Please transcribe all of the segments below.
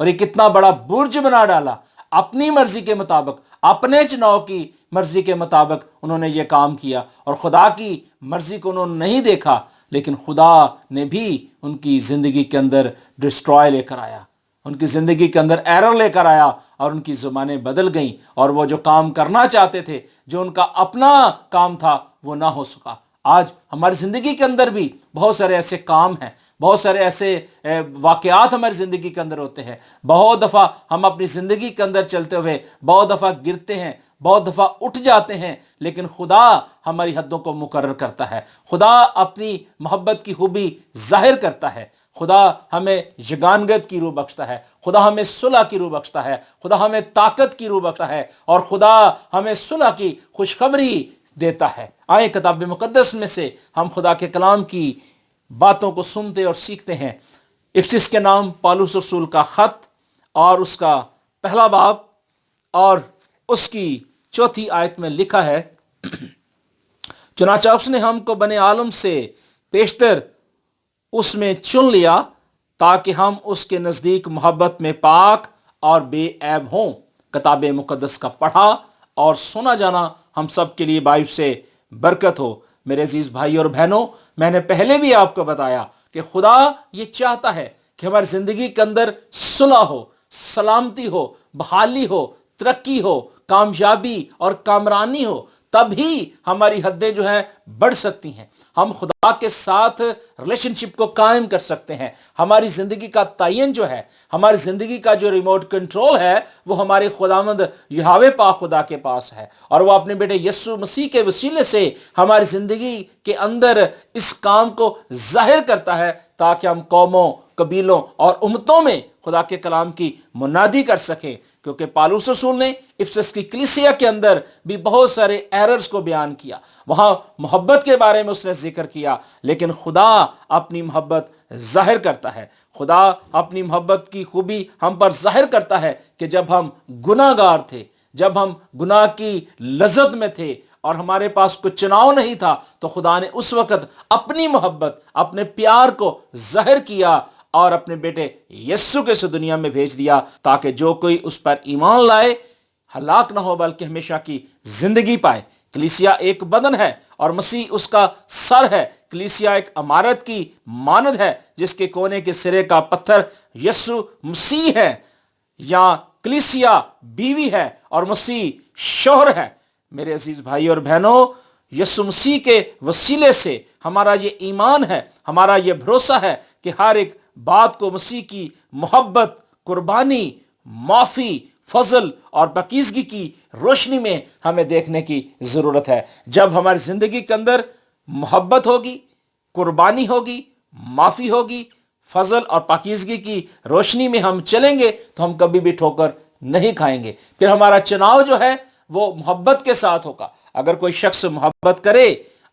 اور یہ کتنا بڑا برج بنا ڈالا، اپنی مرضی کے مطابق، اپنے چناؤ کی مرضی کے مطابق انہوں نے یہ کام کیا، اور خدا کی مرضی کو انہوں نے نہیں دیکھا، لیکن خدا نے بھی ان کی زندگی کے اندر ڈسٹرائے لے کر آیا، ان کی زندگی کے اندر ایرر لے کر آیا، اور ان کی زبانیں بدل گئیں، اور وہ جو کام کرنا چاہتے تھے، جو ان کا اپنا کام تھا، وہ نہ ہو سکا۔ آج ہماری زندگی کے اندر بھی بہت سارے ایسے کام ہیں، بہت سارے ایسے واقعات ہماری زندگی کے اندر ہوتے ہیں۔ بہت دفعہ ہم اپنی زندگی کے اندر چلتے ہوئے بہت دفعہ گرتے ہیں، بہت دفعہ اٹھ جاتے ہیں، لیکن خدا ہماری حدوں کو مقرر کرتا ہے، خدا اپنی محبت کی خوبی ظاہر کرتا ہے، خدا ہمیں یگانگت کی روح بخشتا ہے، خدا ہمیں صلح کی روح بخشتا ہے، خدا ہمیں طاقت کی روح بخشتا ہے، اور خدا ہمیں صلح کی خوشخبری دیتا ہے۔ آئیں کتاب مقدس میں سے ہم خدا کے کلام کی باتوں کو سنتے اور سیکھتے ہیں۔ افسس کے نام پالوس رسول کا خط، اور اس کا پہلا باب اور اس کی 4 آیت میں لکھا ہے، چنانچہ اس نے ہم کو بنے عالم سے پیشتر اس میں چن لیا تاکہ ہم اس کے نزدیک محبت میں پاک اور بے عیب ہوں۔ کتاب مقدس کا پڑھا اور سنا جانا ہم سب کے لیے باعث سے برکت ہو۔ میرے عزیز بھائی اور بہنوں، میں نے پہلے بھی آپ کو بتایا کہ خدا یہ چاہتا ہے کہ ہماری زندگی کے اندر صلح ہو، سلامتی ہو، بحالی ہو، ترقی ہو، کامیابی اور کامرانی ہو، تب ہی ہماری حدیں جو ہیں بڑھ سکتی ہیں، ہم خدا کے ساتھ ریلیشن شپ کو قائم کر سکتے ہیں۔ ہماری زندگی کا تعین جو ہے، ہماری زندگی کا جو ریموٹ کنٹرول ہے، وہ ہمارے خداوند یہوہ پاک خدا کے پاس ہے، اور وہ اپنے بیٹے یسوع مسیح کے وسیلے سے ہماری زندگی کے اندر اس کام کو ظاہر کرتا ہے تاکہ ہم قوموں، قبیلوں اور امتوں میں خدا کے کلام کی منادی کر سکیں۔ کیونکہ پالوس رسول نے افسس کی کلیسیا کے اندر بھی بہت سارے ایررز کو بیان کیا، وہاں محبت کے بارے میں اس نے ذکر کیا، لیکن خدا اپنی محبت ظاہر کرتا ہے، خدا اپنی محبت کی خوبی ہم پر ظاہر کرتا ہے کہ جب ہم گناہ گار تھے، جب ہم گناہ کی لذت میں تھے اور ہمارے پاس کوئی چناؤ نہیں تھا، تو خدا نے اس وقت اپنی محبت، اپنے پیار کو ظاہر کیا اور اپنے بیٹے یسوع کو اس دنیا میں بھیج دیا تاکہ جو کوئی اس پر ایمان لائے ہلاک نہ ہو بلکہ ہمیشہ کی زندگی پائے۔ کلیسیا ایک بدن ہے اور مسیح اس کا سر ہے۔ کلیسیا ایک عمارت کی مانند ہے جس کے کونے کے سرے کا پتھر یسوع مسیح ہے، یا کلیسیا بیوی ہے اور مسیح شوہر ہے۔ میرے عزیز بھائی اور بہنوں، یسوع مسیح کے وسیلے سے ہمارا یہ ایمان ہے، ہمارا یہ بھروسہ ہے کہ ہر ایک بات کو مسیح کی محبت، قربانی، معافی، فضل اور پاکیزگی کی روشنی میں ہمیں دیکھنے کی ضرورت ہے۔ جب ہماری زندگی کے اندر محبت ہوگی، قربانی ہوگی، معافی ہوگی، فضل اور پاکیزگی کی روشنی میں ہم چلیں گے تو ہم کبھی بھی ٹھوکر نہیں کھائیں گے۔ پھر ہمارا چناؤ جو ہے وہ محبت کے ساتھ ہوگا۔ اگر کوئی شخص محبت کرے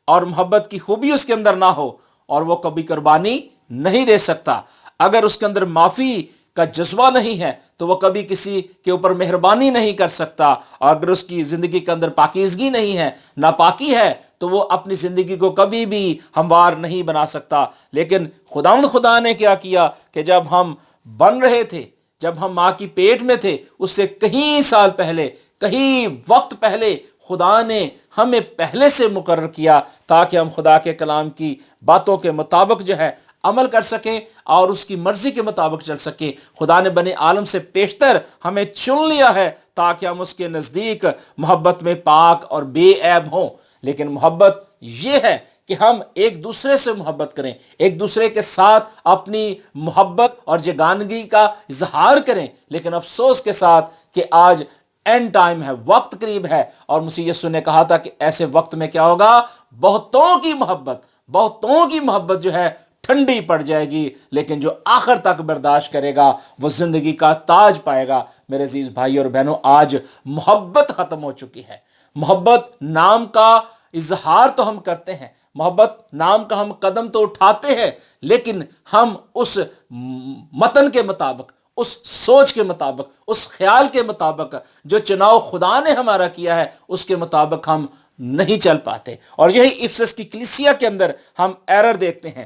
اور محبت کی خوبی اس کے اندر نہ ہو، اور وہ کبھی قربانی نہیں دے سکتا، اگر اس کے اندر معافی کا جذبہ نہیں ہے تو وہ کبھی کسی کے اوپر مہربانی نہیں کر سکتا، اور اگر اس کی زندگی کے اندر پاکیزگی نہیں ہے، ناپاکی ہے، تو وہ اپنی زندگی کو کبھی بھی ہموار نہیں بنا سکتا۔ لیکن خدا نے کیا کیا کہ جب ہم بن رہے تھے، جب ہم ماں کی پیٹ میں تھے، اس سے کہیں سال پہلے، کہیں وقت پہلے خدا نے ہمیں پہلے سے مقرر کیا تاکہ ہم خدا کے کلام کی باتوں کے مطابق جو ہے عمل کر سکیں اور اس کی مرضی کے مطابق چل سکیں۔ خدا نے بنے عالم سے پیشتر ہمیں چن لیا ہے تاکہ ہم اس کے نزدیک محبت میں پاک اور بے عیب ہوں۔ لیکن محبت یہ ہے کہ ہم ایک دوسرے سے محبت کریں، ایک دوسرے کے ساتھ اپنی محبت اور یگانگی کا اظہار کریں، لیکن افسوس کے ساتھ کہ آج اینڈ ٹائم ہے، وقت قریب ہے، اور مسیح یسوع نے کہا تھا کہ ایسے وقت میں کیا ہوگا، بہتوں کی محبت جو ہے ٹھنڈی پڑ جائے گی، لیکن جو آخر تک برداشت کرے گا وہ زندگی کا تاج پائے گا۔ میرے عزیز بھائی اور بہنوں، آج محبت ختم ہو چکی ہے۔ محبت نام کا اظہار تو ہم کرتے ہیں، محبت نام کا ہم قدم تو اٹھاتے ہیں، لیکن ہم اس متن کے مطابق، اس سوچ کے مطابق، اس خیال کے مطابق جو چناؤ خدا نے ہمارا کیا ہے اس کے مطابق ہم نہیں چل پاتے۔ اور یہی افسس کی کلیسیا کے اندر ہم ایرر دیکھتے ہیں۔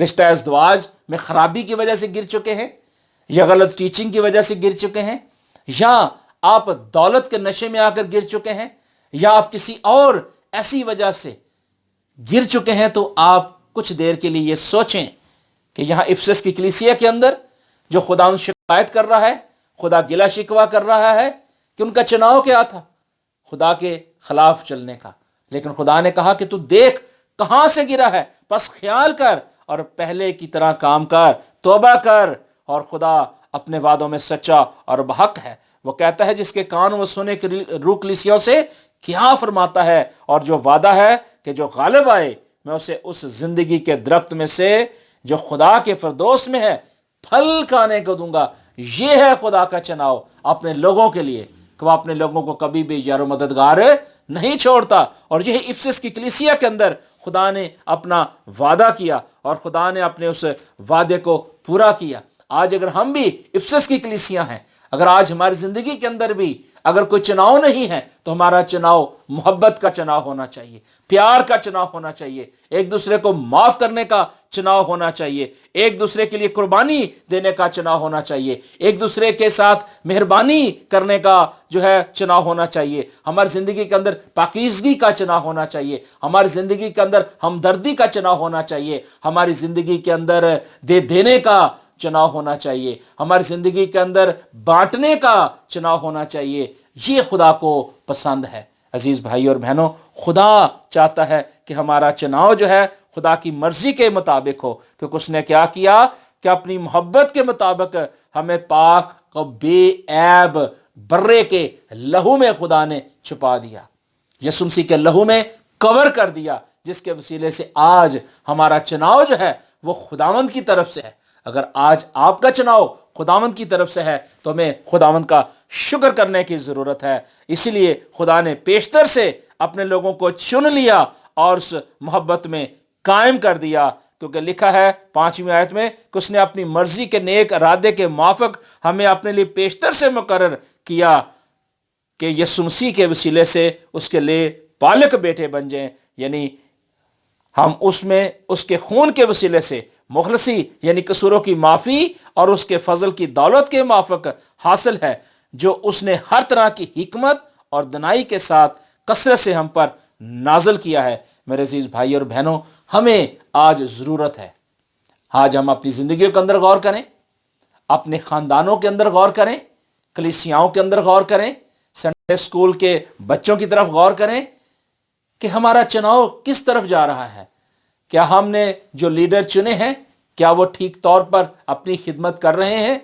رشتہ ازدواج میں خرابی کی وجہ سے گر چکے ہیں، یا غلط ٹیچنگ کی وجہ سے گر چکے ہیں، یا آپ دولت کے نشے میں آ کر گر چکے ہیں، یا آپ کسی اور ایسی وجہ سے گر چکے ہیں، تو آپ کچھ دیر کے لیے یہ سوچیں کہ یہاں افسس کی کلیسیا کے اندر جو خدا ان شکایت کر رہا ہے، خدا گلا شکوہ کر رہا ہے کہ ان کا چناؤ کیا تھا؟ خدا کے خلاف چلنے کا۔ لیکن خدا نے کہا کہ تو دیکھ کہاں سے گرا ہے، پس خیال کر اور پہلے کی طرح کام کر، توبہ کر۔ اور خدا اپنے وعدوں میں سچا اور بحق ہے۔ وہ کہتا ہے جس کے کان وہ سنے کی روح کلیسیوں سے کیا فرماتا ہے، اور جو وعدہ ہے کہ جو غالب آئے میں اسے اس زندگی کے درخت میں سے جو خدا کے فردوس میں ہے پھل کھانے کو دوں گا۔ یہ ہے خدا کا چناؤ اپنے لوگوں کے لیے کہ وہ اپنے لوگوں کو کبھی بھی یار و مددگار نہیں چھوڑتا۔ اور یہ افسس کی کلیسیا کے اندر خدا نے اپنا وعدہ کیا اور خدا نے اپنے اس وعدے کو پورا کیا۔ آج اگر ہم بھی افسس کی کلیسیا ہیں، اگر آج ہماری زندگی کے اندر بھی اگر کوئی چناؤ نہیں ہے، تو ہمارا چناؤ محبت کا چناؤ ہونا چاہیے، پیار کا چناؤ ہونا چاہیے، ایک دوسرے کو معاف کرنے کا چناؤ ہونا چاہیے، ایک دوسرے کے لیے قربانی دینے کا چناؤ ہونا چاہیے، ایک دوسرے کے ساتھ مہربانی کرنے کا جو ہے چناؤ ہونا چاہیے، ہماری زندگی کے اندر پاکیزگی کا چناؤ ہونا چاہیے، ہماری زندگی کے اندر ہمدردی کا چناؤ ہونا چاہیے، ہماری زندگی کے اندر دینے کا چناؤ ہونا چاہیے، ہماری زندگی کے اندر بانٹنے کا چناؤ ہونا چاہیے۔ یہ خدا کو پسند ہے۔ عزیز بھائی اور بہنوں، خدا چاہتا ہے کہ ہمارا چناؤ جو ہے خدا کی مرضی کے مطابق ہو، کیونکہ اس نے کیا کیا کہ اپنی محبت کے مطابق ہمیں پاک اور بے عیب برے کے لہو میں خدا نے چھپا دیا، یسوع مسیح کے لہو میں کور کر دیا، جس کے وسیلے سے آج ہمارا چناؤ جو ہے وہ خداوند کی طرف سے ہے۔ اگر آج آپ کا چناؤ خداوند کی طرف سے ہے تو ہمیں خداوند کا شکر کرنے کی ضرورت ہے۔ اسی لیے خدا نے پیشتر سے اپنے لوگوں کو چن لیا اور اس محبت میں قائم کر دیا، کیونکہ لکھا ہے 5ویں آیت میں کہ اس نے اپنی مرضی کے نیک ارادے کے موافق ہمیں اپنے لیے پیشتر سے مقرر کیا کہ یسوع مسیح کے وسیلے سے اس کے لیے پالک بیٹے بن جائیں، یعنی ہم اس میں اس کے خون کے وسیلے سے مخلصی یعنی قصوروں کی معافی اور اس کے فضل کی دولت کے موافق حاصل ہے، جو اس نے ہر طرح کی حکمت اور دانائی کے ساتھ کثرت سے ہم پر نازل کیا ہے۔ میرے عزیز بھائی اور بہنوں، ہمیں آج ضرورت ہے، آج ہم اپنی زندگیوں کے اندر غور کریں، اپنے خاندانوں کے اندر غور کریں، کلیسیاؤں کے اندر غور کریں، سنڈے اسکول کے بچوں کی طرف غور کریں کہ ہمارا چناؤ کس طرف جا رہا ہے۔ کیا ہم نے جو لیڈر چنے ہیں کیا وہ ٹھیک طور پر اپنی خدمت کر رہے ہیں؟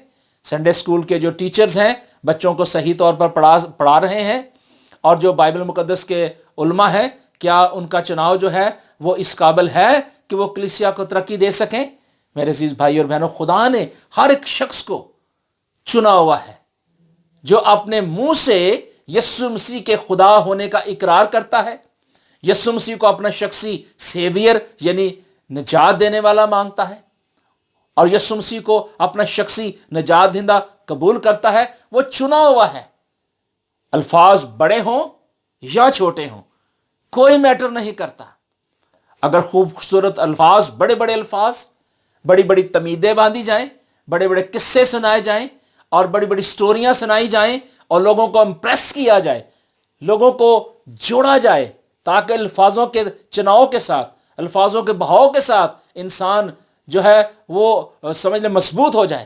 سنڈے اسکول کے جو ٹیچرز ہیں بچوں کو صحیح طور پر پڑھا رہے ہیں؟ اور جو بائبل مقدس کے علماء ہیں کیا ان کا چناؤ جو ہے وہ اس قابل ہے کہ وہ کلیسیا کو ترقی دے سکیں؟ میرے عزیز بھائی اور بہنوں، خدا نے ہر ایک شخص کو چنا ہوا ہے جو اپنے منہ سے یسوع مسیح کے خدا ہونے کا اقرار کرتا ہے، یسوع مسیح کو اپنا شخصی سیویئر یعنی نجات دینے والا مانگتا ہے، اور یسوع مسیح کو اپنا شخصی نجات دہندہ قبول کرتا ہے، وہ چنا ہوا ہے۔ الفاظ بڑے ہوں یا چھوٹے ہوں کوئی میٹر نہیں کرتا۔ اگر خوبصورت الفاظ، بڑے بڑے الفاظ، بڑی بڑی تمیدیں باندھی جائیں، بڑے بڑے قصے سنائے جائیں اور بڑی بڑی سٹوریاں سنائی جائیں اور لوگوں کو امپریس کیا جائے، لوگوں کو جوڑا جائے تاکہ الفاظوں کے چناؤ کے ساتھ، الفاظوں کے بہاؤ کے ساتھ انسان جو ہے وہ سمجھ لیں مضبوط ہو جائے،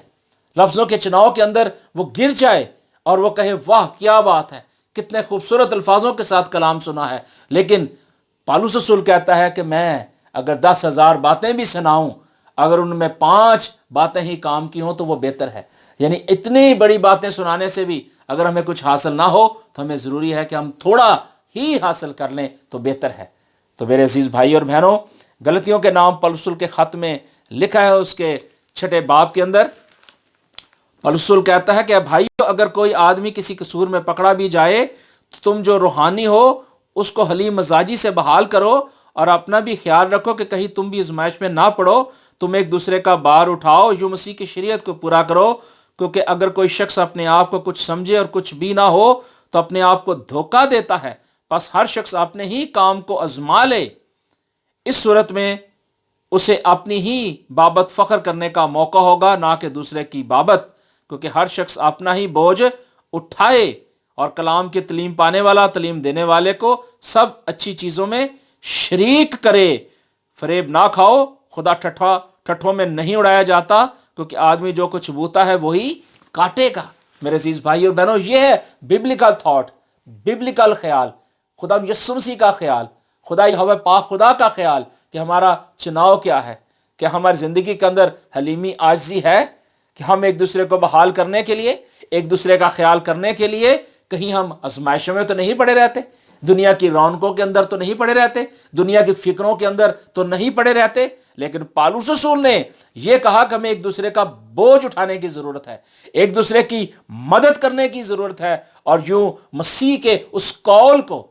لفظوں کے چناؤ کے اندر وہ گر جائے اور وہ کہے واہ کیا بات ہے، کتنے خوبصورت الفاظوں کے ساتھ کلام سنا ہے۔ لیکن پالوس رسول کہتا ہے کہ میں اگر 10,000 باتیں بھی سناؤں، اگر ان میں 5 باتیں ہی کام کی ہوں تو وہ بہتر ہے۔ یعنی اتنی بڑی باتیں سنانے سے بھی اگر ہمیں کچھ حاصل نہ ہو تو ہمیں ضروری ہے کہ ہم تھوڑا ہی حاصل کر لیں تو بہتر ہے۔ تو میرے عزیز بھائی اور بہنوں، غلطیوں کے نام پالوس رسول کے خط میں لکھا ہے، اس کے 6 باب کے اندر پالوس رسول کہتا ہے کہ بھائیو، اگر کوئی آدمی کسی قصور میں پکڑا بھی جائے تو تم جو روحانی ہو اس کو حلیم مزاجی سے بحال کرو، اور اپنا بھی خیال رکھو کہ کہیں تم بھی آزمائش میں نہ پڑو۔ تم ایک دوسرے کا بار اٹھاؤ، جو مسیح کی شریعت کو پورا کرو، کیونکہ اگر کوئی شخص اپنے آپ کو کچھ سمجھے اور کچھ بھی نہ ہو تو اپنے آپ کو دھوکہ دیتا ہے۔ بس ہر شخص اپنے ہی کام کو آزما لے، اس صورت میں اسے اپنی ہی بابت فخر کرنے کا موقع ہوگا، نہ کہ دوسرے کی بابت، کیونکہ ہر شخص اپنا ہی بوجھ اٹھائے اور کلام کی تعلیم پانے والا تعلیم دینے والے کو سب اچھی چیزوں میں شریک کرے۔ فریب نہ کھاؤ، خدا ٹھٹھوں میں نہیں اڑایا جاتا، کیونکہ آدمی جو کچھ بوتا ہے وہی کاٹے گا۔ میرے عزیز بھائی اور بہنوں، یہ ہے ببلیکل تھاٹ، ببلیکل خیال، خدا یسوع مسیح کا خیال، خدا یہوہ پاک خدا کا خیال کہ ہمارا چناؤ کیا ہے، کہ ہماری زندگی کے اندر حلیمی عاجزی ہے کہ ہم ایک دوسرے کو بحال کرنے کے لیے، ایک دوسرے کا خیال کرنے کے لیے کہیں ہم آزمائشوں میں تو نہیں پڑے رہتے، دنیا کی رونقوں کے اندر تو نہیں پڑے رہتے، دنیا کی فکروں کے اندر تو نہیں پڑے رہتے، لیکن پالوس رسول نے یہ کہا کہ ہمیں ایک دوسرے کا بوجھ اٹھانے کی ضرورت ہے، ایک دوسرے کی مدد کرنے کی ضرورت ہے، اور یوں مسیح کے اس قول کو،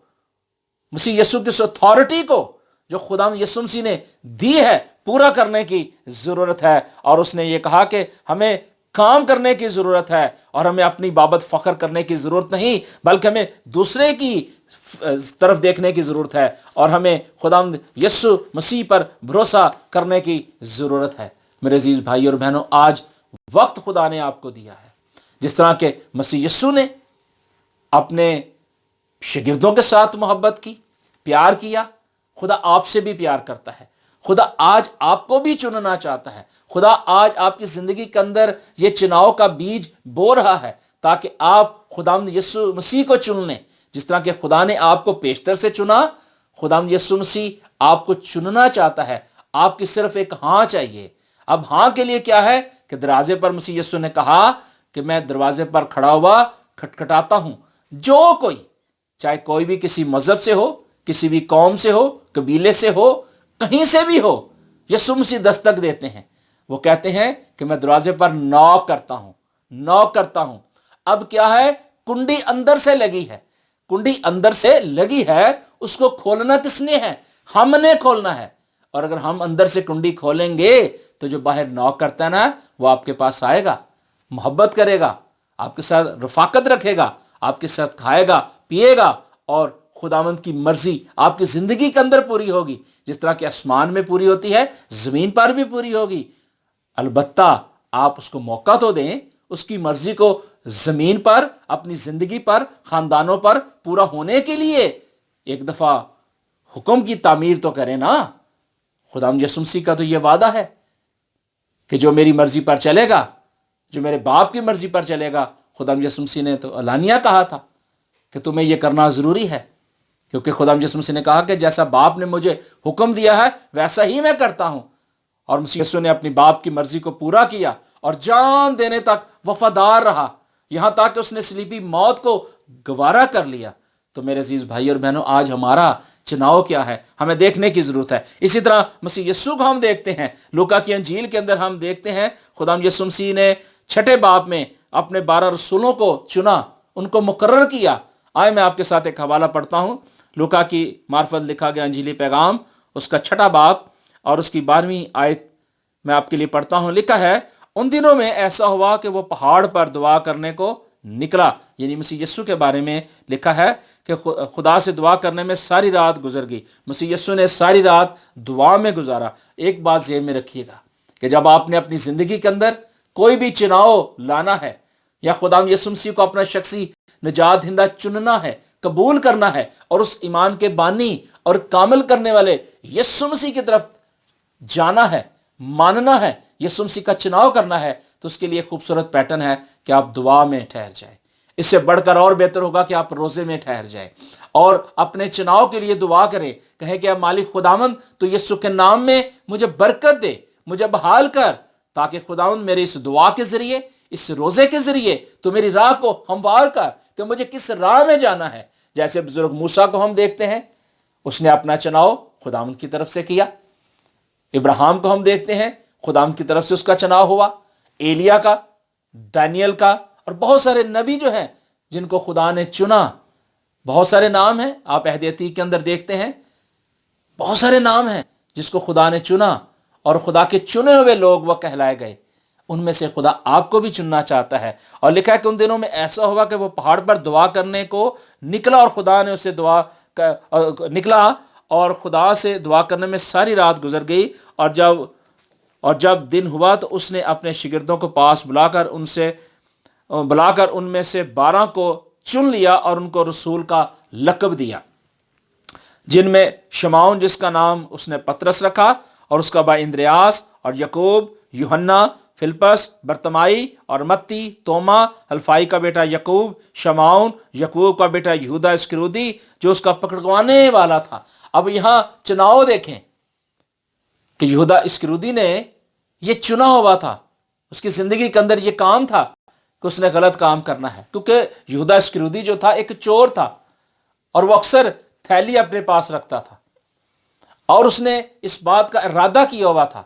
مسیح یسوع کی اس اتھارٹی کو جو خدا یسوع مسیح نے دی ہے، پورا کرنے کی ضرورت ہے۔ اور اس نے یہ کہا کہ ہمیں کام کرنے کی ضرورت ہے، اور ہمیں اپنی بابت فخر کرنے کی ضرورت نہیں، بلکہ ہمیں دوسرے کی طرف دیکھنے کی ضرورت ہے، اور ہمیں خدا یسوع مسیح پر بھروسہ کرنے کی ضرورت ہے۔ میرے عزیز بھائی اور بہنوں، آج وقت خدا نے آپ کو دیا ہے، جس طرح کہ مسیح یسوع نے اپنے شاگردوں کے ساتھ محبت کی، پیار کیا، خدا آپ سے بھی پیار کرتا ہے۔ خدا آج آپ کو بھی چننا چاہتا ہے۔ خدا آج آپ کی زندگی کے اندر یہ چناؤ کا بیج بو رہا ہے تاکہ آپ خداوند یسوع مسیح کو چن لیں۔ جس طرح کہ خدا نے آپ کو پیشتر سے چنا، خداوند یسوع مسیح آپ کو چننا چاہتا ہے۔ آپ کی صرف ایک ہاں چاہیے۔ اب ہاں کے لیے کیا ہے کہ دروازے پر مسیح یسوع نے کہا کہ میں دروازے پر کھڑا ہوا کھٹکھٹاتا ہوں، جو کوئی، چاہے کوئی بھی کسی مذہب سے ہو، کسی بھی قوم سے ہو، قبیلے سے ہو، کہیں سے بھی ہو، یسوع مسیح دستک دیتے ہیں۔ وہ کہتے ہیں کہ میں دروازے پر نوک کرتا ہوں، نوک کرتا ہوں۔ اب کیا ہے؟ کنڈی اندر سے لگی ہے، کنڈی اندر سے لگی ہے، اس کو کھولنا کس نے ہے؟ ہم نے کھولنا ہے۔ اور اگر ہم اندر سے کنڈی کھولیں گے تو جو باہر نوک کرتا ہے نا، وہ آپ کے پاس آئے گا، محبت کرے گا، آپ کے ساتھ رفاقت رکھے گا، آپ کے ساتھ کھائے گا، پیے گا، اور خداوند کی مرضی آپ کی زندگی کے اندر پوری ہوگی، جس طرح کہ آسمان میں پوری ہوتی ہے، زمین پر بھی پوری ہوگی۔ البتہ آپ اس کو موقع تو دیں، اس کی مرضی کو زمین پر، اپنی زندگی پر، خاندانوں پر پورا ہونے کے لیے ایک دفعہ حکم کی تعمیر تو کریں نا۔ خداوند یسوع مسیح کا تو یہ وعدہ ہے کہ جو میری مرضی پر چلے گا، جو میرے باپ کی مرضی پر چلے گا۔ خداوند یسوع مسیح نے تو علانیہ کہا تھا کہ تمہیں یہ کرنا ضروری ہے، کیونکہ خداوند یسوع مسیح نے کہا کہ جیسا باپ نے مجھے حکم دیا ہے ویسا ہی میں کرتا ہوں۔ اور مسیح یسوع نے اپنی باپ کی مرضی کو پورا کیا اور جان دینے تک وفادار رہا، یہاں تک کہ اس نے صلیبی موت کو گوارا کر لیا۔ تو میرے عزیز بھائی اور بہنوں، آج ہمارا چناؤ کیا ہے؟ ہمیں دیکھنے کی ضرورت ہے۔ اسی طرح مسیح یسوع کو ہم دیکھتے ہیں، لوکا کی انجیل کے اندر ہم دیکھتے ہیں خداوند یسوع مسیح نے چھٹے باب میں اپنے 12 رسولوں کو چنا، ان کو مقرر کیا۔ آئے میں آپ کے ساتھ ایک حوالہ پڑھتا ہوں، لوکا کی معرفت لکھا گیا انجیلی پیغام، اس کا 6 باب اور اس کی 12ویں آیت میں آپ کے لیے پڑھتا ہوں۔ لکھا ہے، ان دنوں میں ایسا ہوا کہ وہ پہاڑ پر دعا کرنے کو نکلا، یعنی مسیح یسوع کے بارے میں لکھا ہے کہ خدا سے دعا کرنے میں ساری رات گزر گئی۔ مسیح یسوع نے ساری رات دعا میں گزارا۔ ایک بات ذہن میں رکھیے گا کہ جب آپ نے اپنی زندگی کے اندر کوئی بھی چناؤ لانا ہے، یا خدا یسوع مسیح کو اپنا شخصی نجات دہندہ چننا ہے، قبول کرنا ہے، اور اس ایمان کے بانی اور کامل کرنے والے یسوع مسیح کی طرف جانا ہے، ماننا ہے، یسوع مسیح کا چناؤ کرنا ہے، تو اس کے لیے خوبصورت پیٹرن ہے کہ آپ دعا میں ٹھہر جائیں۔ اس سے بڑھ کر اور بہتر ہوگا کہ آپ روزے میں ٹھہر جائیں اور اپنے چناؤ کے لیے دعا کریں، کہیں کہ اے مالک خداوند تو یسوع کے نام میں مجھے برکت دے، مجھے بحال کر، تاکہ خداوند میرے اس دعا کے ذریعے، اس روزے کے ذریعے تو میری راہ کو ہموار کر کہ مجھے کس راہ میں جانا ہے۔ جیسے بزرگ موسیٰ کو ہم دیکھتے ہیں، اس نے اپنا چناؤ خداوند کی طرف سے کیا۔ ابراہیم کو ہم دیکھتے ہیں، خداوند کی طرف سے اس کا چناؤ ہوا۔ ایلیا کا، دانیل کا، اور بہت سارے نبی جو ہیں جن کو خدا نے چنا، بہت سارے نام ہیں، آپ عہد عتیق کے اندر دیکھتے ہیں، بہت سارے نام ہیں جس کو خدا نے چنا، اور خدا کے چنے ہوئے لوگ وہ کہلائے گئے۔ ان میں سے خدا آپ کو بھی چننا چاہتا ہے۔ اور لکھا ہے کہ ان دنوں میں ایسا ہوا کہ وہ پہاڑ پر دعا کرنے کو نکلا، اور خدا نے اسے نکلا اور خدا سے دعا کرنے میں ساری رات گزر گئی، اور جب دن ہوا تو اس نے اپنے شاگردوں کو پاس بلا کر ان میں سے 12 کو چن لیا اور ان کو رسول کا لقب دیا، جن میں شمعون جس کا نام اس نے پطرس رکھا، اور اس کا بھائی اندریاس، اور یعقوب، یوحنا، فلپس، برتمائی اور متی، توما حلفائی کا بیٹا یعقوب، شمعون یعقوب کا بیٹا یہودا اسکریوتی جو اس کا پکڑوانے والا تھا۔ اب یہاں چناؤ دیکھیں کہ یہودا اسکریوتی نے یہ چنا ہوا تھا، اس کی زندگی کے اندر یہ کام تھا کہ اس نے غلط کام کرنا ہے، کیونکہ یہودا اسکریوتی جو تھا ایک چور تھا، اور وہ اکثر تھیلی اپنے پاس رکھتا تھا، اور اس نے اس بات کا ارادہ کیا ہوا تھا،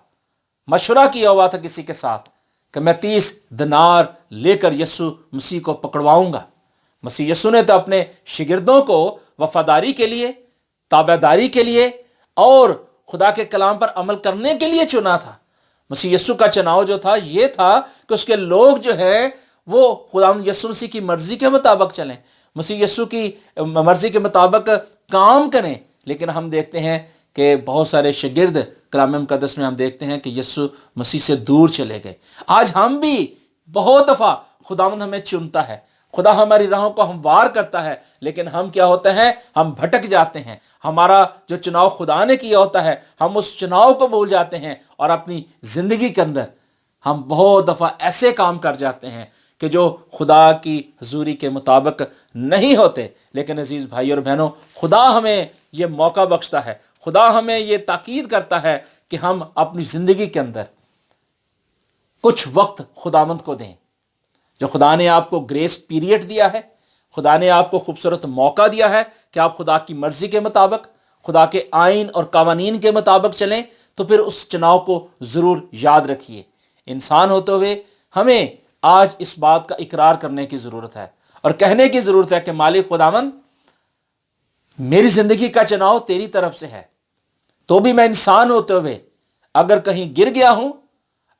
مشورہ کیا ہوا تھا کسی کے ساتھ کہ میں 30 دینار لے کر یسوع مسیح کو پکڑواؤں گا۔ مسیح یسوع نے تو اپنے شاگردوں کو وفاداری کے لیے، تابعداری کے لیے اور خدا کے کلام پر عمل کرنے کے لیے چنا تھا۔ مسیح یسوع کا چناؤ جو تھا یہ تھا کہ اس کے لوگ جو ہے وہ خدا یسوع مسیح کی مرضی کے مطابق چلیں، مسیح یسوع کی مرضی کے مطابق کام کریں۔ لیکن ہم دیکھتے ہیں کہ بہت سارے شاگرد کلام مقدس میں ہم دیکھتے ہیں کہ یسوع مسیح سے دور چلے گئے۔ آج ہم بھی بہت دفعہ خداوند ہمیں چنتا ہے، خدا ہماری راہوں کو ہموار کرتا ہے، لیکن ہم کیا ہوتے ہیں؟ ہم بھٹک جاتے ہیں۔ ہمارا جو چناؤ خدا نے کیا ہوتا ہے ہم اس چناؤ کو بھول جاتے ہیں، اور اپنی زندگی کے اندر ہم بہت دفعہ ایسے کام کر جاتے ہیں کہ جو خدا کی حضوری کے مطابق نہیں ہوتے۔ لیکن عزیز بھائی اور بہنوں، خدا ہمیں یہ موقع بخشتا ہے، خدا ہمیں یہ تاکید کرتا ہے کہ ہم اپنی زندگی کے اندر کچھ وقت خداوند کو دیں۔ جو خدا نے آپ کو گریس پیریڈ دیا ہے، خدا نے آپ کو خوبصورت موقع دیا ہے کہ آپ خدا کی مرضی کے مطابق، خدا کے آئین اور قوانین کے مطابق چلیں، تو پھر اس چناؤ کو ضرور یاد رکھیے۔ انسان ہوتے ہوئے ہمیں آج اس بات کا اقرار کرنے کی ضرورت ہے اور کہنے کی ضرورت ہے کہ مالک خداوند، میری زندگی کا چناؤ تیری طرف سے ہے، تو بھی میں انسان ہوتے ہوئے اگر کہیں گر گیا ہوں،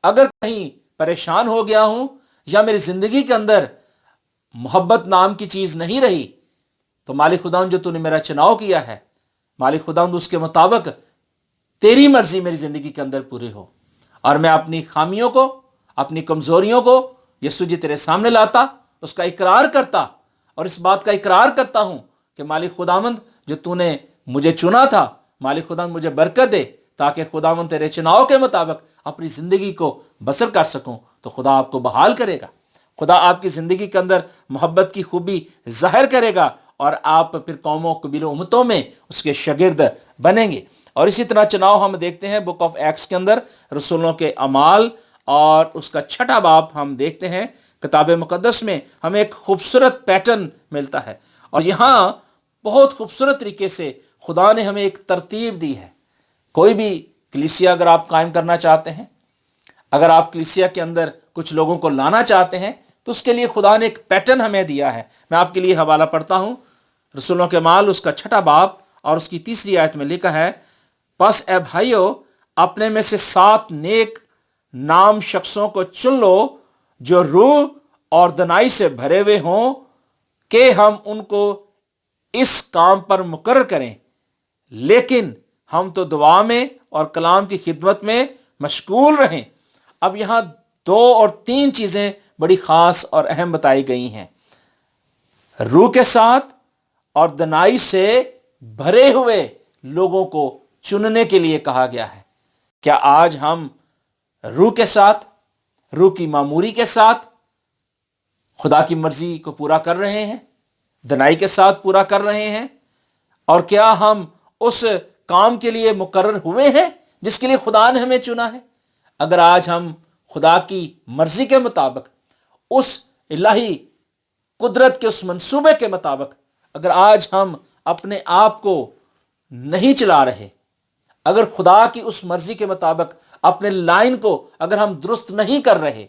اگر کہیں پریشان ہو گیا ہوں، یا میری زندگی کے اندر محبت نام کی چیز نہیں رہی، تو مالک خداوند جو تو نے میرا چناؤ کیا ہے، مالک خداوند اس کے مطابق تیری مرضی میری زندگی کے اندر پوری ہو، اور میں اپنی خامیوں کو، اپنی کمزوریوں کو یسوع جی تیرے سامنے لاتا، اس کا اقرار کرتا، اور اس بات کا اقرار کرتا ہوں کہ مالک خداوند جو تو نے مجھے چنا تھا، مالک خداوند مجھے برکت دے تاکہ خداوند تیرے چناؤ کے مطابق اپنی زندگی کو بسر کر سکوں۔ تو خدا آپ کو بحال کرے گا، خدا آپ کی زندگی کے اندر محبت کی خوبی ظاہر کرے گا، اور آپ پھر قوموں، قبیلوں، امتوں میں اس کے شاگرد بنیں گے۔ اور اسی طرح چناؤ ہم دیکھتے ہیں بک آف ایکٹس کے اندر، رسولوں کے اعمال اور اس کا 6واں باب ہم دیکھتے ہیں کتاب مقدس میں، ہمیں ایک خوبصورت پیٹرن ملتا ہے، اور یہاں بہت خوبصورت طریقے سے خدا نے ہمیں ایک ترتیب دی ہے۔ کوئی بھی کلیسیا اگر آپ قائم کرنا چاہتے ہیں، اگر آپ کلیسیا کے اندر کچھ لوگوں کو لانا چاہتے ہیں، تو اس کے لیے خدا نے ایک پیٹرن ہمیں دیا ہے۔ میں آپ کے لیے حوالہ پڑھتا ہوں، رسولوں کے اعمال اس کا 6واں باب اور اس کی 3 آیت میں لکھا ہے، پس اے بھائیو، اپنے میں سے 7 نیک نام شخصوں کو چن لو جو روح اور دنائی سے بھرے ہوئے ہوں، کہ ہم ان کو اس کام پر مقرر کریں، لیکن ہم تو دعا میں اور کلام کی خدمت میں مشغول رہیں۔ اب یہاں 2 اور 3 چیزیں بڑی خاص اور اہم بتائی گئی ہیں۔ روح کے ساتھ اور دنائی سے بھرے ہوئے لوگوں کو چننے کے لیے کہا گیا ہے۔ کیا آج ہم روح کے ساتھ، روح کی معموری کے ساتھ خدا کی مرضی کو پورا کر رہے ہیں، دنائی کے ساتھ پورا کر رہے ہیں؟ اور کیا ہم اس کام کے لیے مقرر ہوئے ہیں جس کے لیے خدا نے ہمیں چنا ہے؟ اگر آج ہم خدا کی مرضی کے مطابق، اس الہی قدرت کے اس منصوبے کے مطابق اگر آج ہم اپنے آپ کو نہیں چلا رہے، اگر خدا کی اس مرضی کے مطابق اپنے لائن کو اگر ہم درست نہیں کر رہے،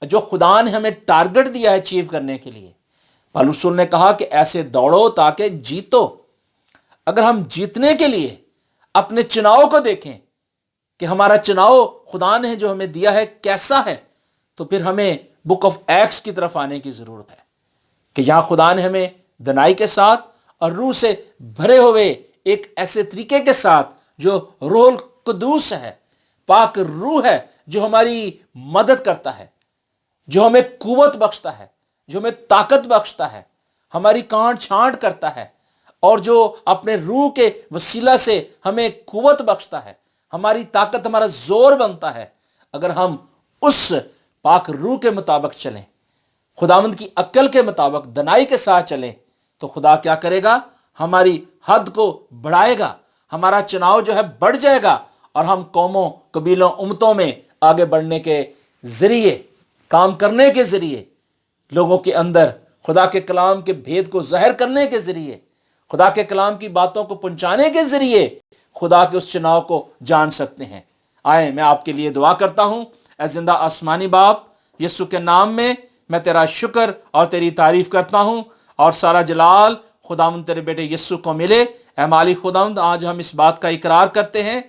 جو خدا نے ہمیں ٹارگٹ دیا ہے اچیو کرنے کے لیے، پالوس رسول نے کہا کہ ایسے دوڑو تاکہ جیتو۔ اگر ہم جیتنے کے لیے اپنے چناؤ کو دیکھیں کہ ہمارا چناؤ خدا نے جو ہمیں دیا ہے کیسا ہے، تو پھر ہمیں بک آف ایکٹس کی طرف آنے کی ضرورت ہے کہ یہاں خدا نے ہمیں دنائی کے ساتھ اور روح سے بھرے ہوئے ایک ایسے طریقے کے ساتھ جو روح القدوس ہے، پاک روح ہے، جو ہماری مدد کرتا ہے، جو ہمیں قوت بخشتا ہے، جو ہمیں طاقت بخشتا ہے، ہماری کانٹ چھانٹ کرتا ہے، اور جو اپنے روح کے وسیلہ سے ہمیں قوت بخشتا ہے، ہماری طاقت، ہمارا زور بنتا ہے۔ اگر ہم اس پاک روح کے مطابق چلیں، خداوند کی عقل کے مطابق دنائی کے ساتھ چلیں، تو خدا کیا کرے گا؟ ہماری حد کو بڑھائے گا، ہمارا چناؤ جو ہے بڑھ جائے گا، اور ہم قوموں، قبیلوں، امتوں میں آگے بڑھنے کے ذریعے، کام کرنے کے ذریعے، لوگوں کے اندر خدا کے کلام کے بھید کو ظاہر کرنے کے ذریعے، خدا کے کلام کی باتوں کو پہنچانے کے ذریعے خدا کے اس چناؤ کو جان سکتے ہیں۔ آئیں، میں آپ کے لیے دعا کرتا ہوں۔ اے زندہ آسمانی باپ، یسوع کے نام میں تیرا شکر اور تیری تعریف کرتا ہوں، اور سارا جلال خداوند تیرے بیٹے یسوع کو ملے۔ اے مالک خداوند، آج ہم اس بات کا اقرار کرتے ہیں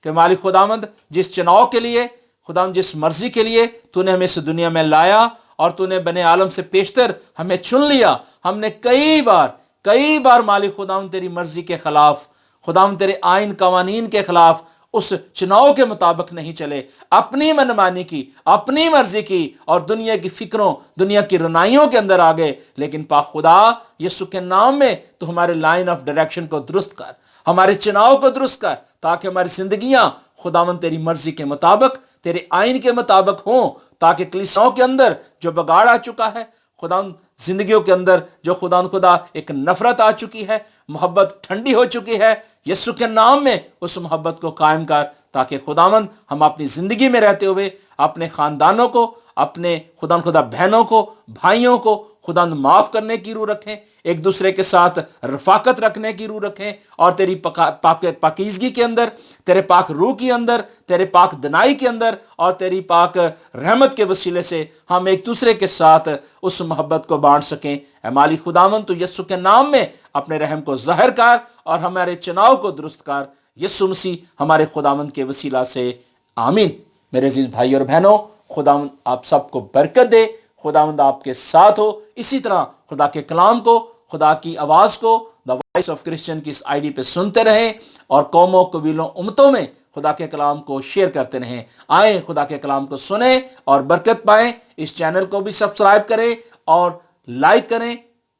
کہ مالک خداوند، جس چناؤ کے لیے، خداوند جس مرضی کے لیے تو نے ہمیں اس دنیا میں لایا، اور تو نے بنے عالم سے پیشتر ہمیں چن لیا، ہم نے کئی بار مالک خداوند تیری مرضی کے خلاف، خداوند تیرے آئین قوانین کے خلاف، اس چناؤ کے مطابق نہیں چلے، اپنی منمانی کی، اپنی مرضی کی، اور دنیا کی فکروں، دنیا کی رنائیوں کے اندر آ گئے۔ لیکن پاک خدا، یسوع کے نام میں تو ہمارے لائن آف ڈائریکشن کو درست کر، ہمارے چناؤ کو درست کر، تاکہ ہماری زندگیاں خداوند تیری مرضی کے مطابق، تیرے آئین کے مطابق ہوں، تاکہ کلیساؤں کے اندر جو بگاڑ آ چکا ہے، خداوند زندگیوں کے اندر جو خدا ایک نفرت آ چکی ہے، محبت ٹھنڈی ہو چکی ہے، یسوع کے نام میں اس محبت کو قائم کر، تاکہ خداوند ہم اپنی زندگی میں رہتے ہوئے اپنے خاندانوں کو، اپنے خدا بہنوں کو، بھائیوں کو خداوند معاف کرنے کی روح رکھیں، ایک دوسرے کے ساتھ رفاقت رکھنے کی روح رکھیں، اور تیری پاکیزگی کے اندر، تیرے پاک روح کے اندر، تیرے پاک دنائی کے اندر، اور تیری پاک رحمت کے وسیلے سے ہم ایک دوسرے کے ساتھ اس محبت کو بانٹ سکیں۔ اے مالک خداوند، تو یسوع کے نام میں اپنے رحم کو ظاہر کر، اور ہمارے چناؤ کو درست کر، یسوع مسیح ہمارے خداوند کے وسیلہ سے، آمین۔ میرے عزیز بھائی اور بہنوں، خداوند آپ سب کو برکت دے، خداوند آپ کے ساتھ ہو۔ اسی طرح خدا کے کلام کو، خدا کی آواز کو دا وائس آف کرسچن کی اس آئی ڈی پہ سنتے رہیں، اور قوموں، قبیلوں، امتوں میں خدا کے کلام کو شیئر کرتے رہیں۔ آئیں، خدا کے کلام کو سنیں اور برکت پائیں۔ اس چینل کو بھی سبسکرائب کریں اور لائک کریں،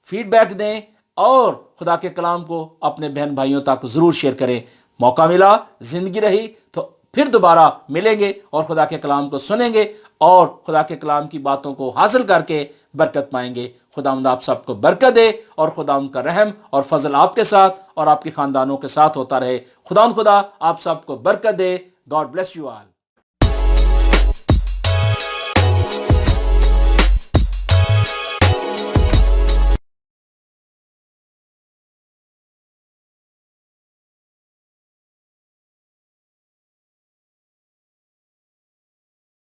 فیڈ بیک دیں، اور خدا کے کلام کو اپنے بہن بھائیوں تک ضرور شیئر کریں۔ موقع ملا، زندگی رہی تو پھر دوبارہ ملیں گے، اور خدا کے کلام کو سنیں گے، اور خدا کے کلام کی باتوں کو حاصل کر کے برکت پائیں گے۔ خداوند آپ سب کو برکت دے، اور خداوند کا رحم اور فضل آپ کے ساتھ اور آپ کے خاندانوں کے ساتھ ہوتا رہے۔ خدا آپ سب کو برکت دے۔ God bless you all.